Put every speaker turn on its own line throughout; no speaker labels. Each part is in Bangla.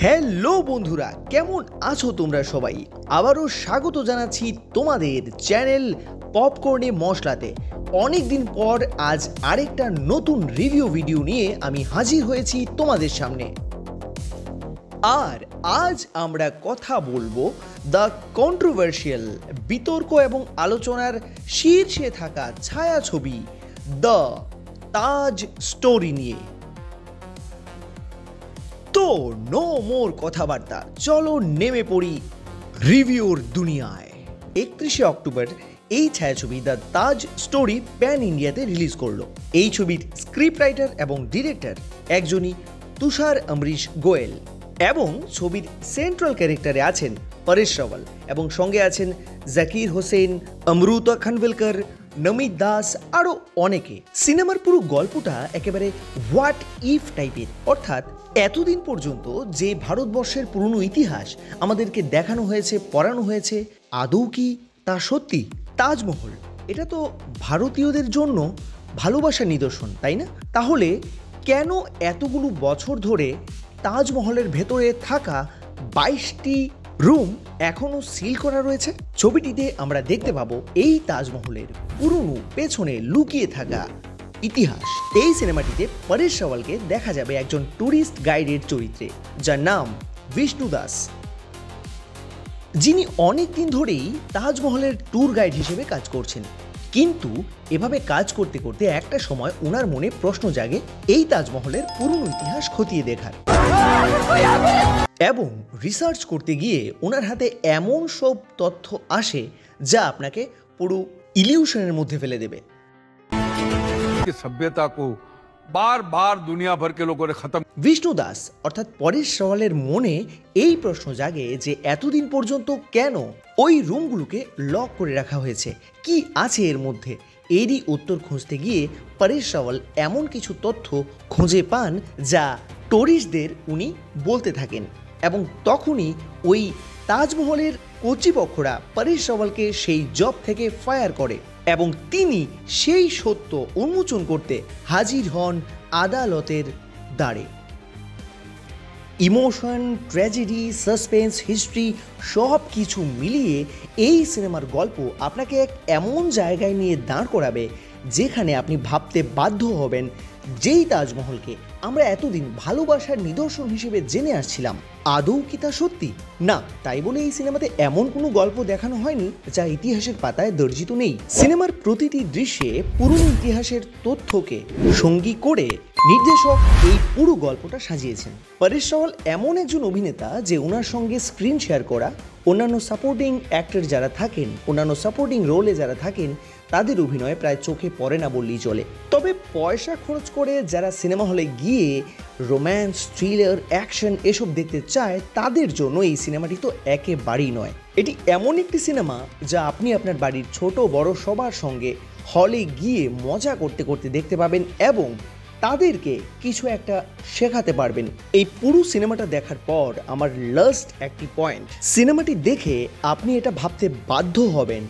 হ্যালো বন্ধুরা, কেমন আছো তোমরা সবাই? আবারও স্বাগত জানাচ্ছি তোমাদের চ্যানেল পপকর্নে মশলাতে। অনেক দিন পর আজ আরেকটা নতুন রিভিউ ভিডিও নিয়ে আমি হাজির হয়েছি তোমাদের সামনে। আর আজ আমরা কথা বলবো দ্য কন্ট্রোভার্সিয়াল, বিতর্ক এবং আলোচনার শীর্ষে থাকা ছায়াছবি দ্য তাজ স্টোরি নিয়ে। তো নো মোর কথাবার্তা, চলো নেমে পড়ি রিভিউর দুনিয়ায়। 31শে অক্টোবর এই ছায়াছবি দ্য তাজ স্টোরি প্যান ইন্ডিয়াতে রিলিজ করলো। এই ছবির স্ক্রিপ্ট রাইটার এবং ডিরেক্টর একজনই তুষার অমরিশ গোয়েল, এবং ছবির সেন্ট্রাল ক্যারেক্টারে আছেন পরেশ রাওয়াল এবং সঙ্গে আছেন জাকির হোসেন, অমৃতা খানভিলকর, নমিত দাস, আরও অনেকে। সিনেমার পুরো গল্পটা একেবারে হোয়াট ইফ টাইপের, অর্থাৎ এতদিন পর্যন্ত যে ভারতবর্ষের পুরনো ইতিহাস আমাদেরকে দেখানো হয়েছে, পড়ানো হয়েছে, আদৌ কি তা সত্যি? তাজমহল এটা তো ভারতীয়দের জন্য ভালোবাসার নিদর্শন, তাই না? তাহলে কেন এতগুলো বছর ধরে তাজমহলের ভেতরে থাকা 22টি রুম এখনো সিল করা রয়েছে? ছবিটিতে আমরা দেখতে পাবো এই তাজমহলের পুরনো পেছনে লুকিয়ে থাকা ইতিহাস। এই সিনেমাটিতে পরেশ রাওয়ালকে দেখা যাবে একজন ট্যুরিস্ট গাইডের চরিত্রে, যার নাম বিষ্ণু দাস, যিনি অনেক দিন ধরেই তাজমহলের ট্যুর গাইড হিসেবে কাজ করছেন। কিন্তু এভাবে কাজ করতে করতে একটা সময় ওনার মনে প্রশ্ন জাগে এই তাজমহলের পুরনো ইতিহাস খতিয়ে দেখার, এবং রিসার্চ করতে গিয়ে ওনার হাতে এমন সব তথ্য আসে যা আপনাকে পুরো ইলিউশনের মধ্যে ফেলে দেবে।
সভ্যতা কো বার বার দুনিয়া ভর কে লোগোं ने खत्म।
বিষ্ণু দাস অর্থাৎ পরেশ রাওয়ালের মনে এই প্রশ্ন জাগে যে এতদিন পর্যন্ত কেন ওই রুমগুলোকে লক করে রাখা হয়েছে, কি আছে এর মধ্যে? এরই উত্তর খুঁজতে গিয়ে পরেশ রাওয়াল এমন কিছু তথ্য খুঁজে পান যা টুরিস্টদের উনি বলতে থাকেন, এবং তখনই ওই তাজমহলের কর্তৃপক্ষরা পরেশ রাওয়ালকে সেই জব থেকে ফায়ার করে এবং তিনি সেই সত্য উন্মোচন করতে হাজির হন আদালতের দ্বারে। ইমোশন, ট্র্যাজেডি, সাসপেন্স, হিস্ট্রি সব কিছু মিলিয়ে এই সিনেমার গল্প আপনাকে এক এমন জায়গায় নিয়ে দাঁড় করাবে যেখানে আপনি ভাবতে বাধ্য হবেন, যেই তাজমহলকে আমরা এতদিন ভালোবাসার নিদর্শন হিসেবে জেনে আসছিলাম, আদৌ কি তা সত্যি? না, তাই বলে এই সিনেমাতে এমন কোনো গল্প দেখানো হয়নি যা ইতিহাসের পাতায় দর্জিত নেই। সিনেমার প্রতিটি দৃশ্যে পুরনো ইতিহাসের তথ্যকে সঙ্গী করে নির্দেশক এই পুরো গল্পটা সাজিয়েছেন। পরেশ রাওয়াল এমন একজন অভিনেতা যে ওনার সঙ্গে স্ক্রিন শেয়ার করা অন্যান্য সাপোর্টিং অ্যাক্টর যারা থাকেন, অন্যান্য সাপোর্টিং রোলে যারা থাকেন, তাদের অভিনয় প্রায় চোখে পড়ে না বললেই চলে। তবে পয়সা খরচ করে যারা সিনেমা হলে গিয়ে রোম্যান্স, থ্রিলার, অ্যাকশন এসব দেখতে চায়, তাদের জন্য এই সিনেমাটি তো একেবারেই নয়। এটি এমন একটি সিনেমা যা আপনি আপনার বাড়ির ছোট বড় সবার সঙ্গে হলে গিয়ে মজা করতে করতে দেখতে পাবেন এবং তাদেরকে কিছু একটা শেখাতে পারবেন। এই পুরো সিনেমাটা দেখার পর আমার লাস্ট একটি পয়েন্ট, সিনেমাটি দেখে আপনি এটা ভাবতে বাধ্য হবেন,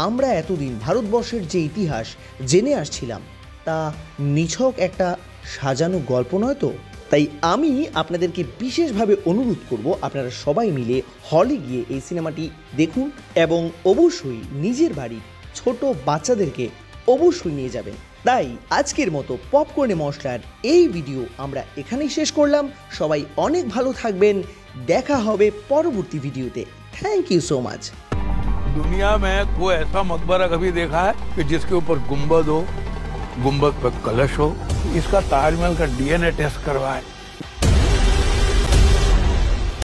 আমরা এতদিন ভারতবর্ষের যে ইতিহাস জেনে আসছিলাম তা নিছক একটা সাজানো গল্প নয় তো? তাই আমি আপনাদেরকে বিশেষভাবে অনুরোধ করব আপনারা সবাই মিলে হলে গিয়ে এই সিনেমাটি দেখুন এবং অবশ্যই নিজের বাড়ির ছোট বাচ্চাদেরকে অবশ্যই নিয়ে যাবেন। তাই আজকের মতো পপকর্নে মশলার এই ভিডিও আমরা এখানেই শেষ করলাম। সবাই অনেক ভালো থাকবেন, দেখা হবে পরবর্তী ভিডিওতে। Thank you so much.
दुनिया में कोई ऐसा मकबरा कभी देखा है कि जिसके ऊपर गुंबद हो, गुंबद पर कलश हो? इसका ताजमहल का डीएनए टेस्ट करवाए।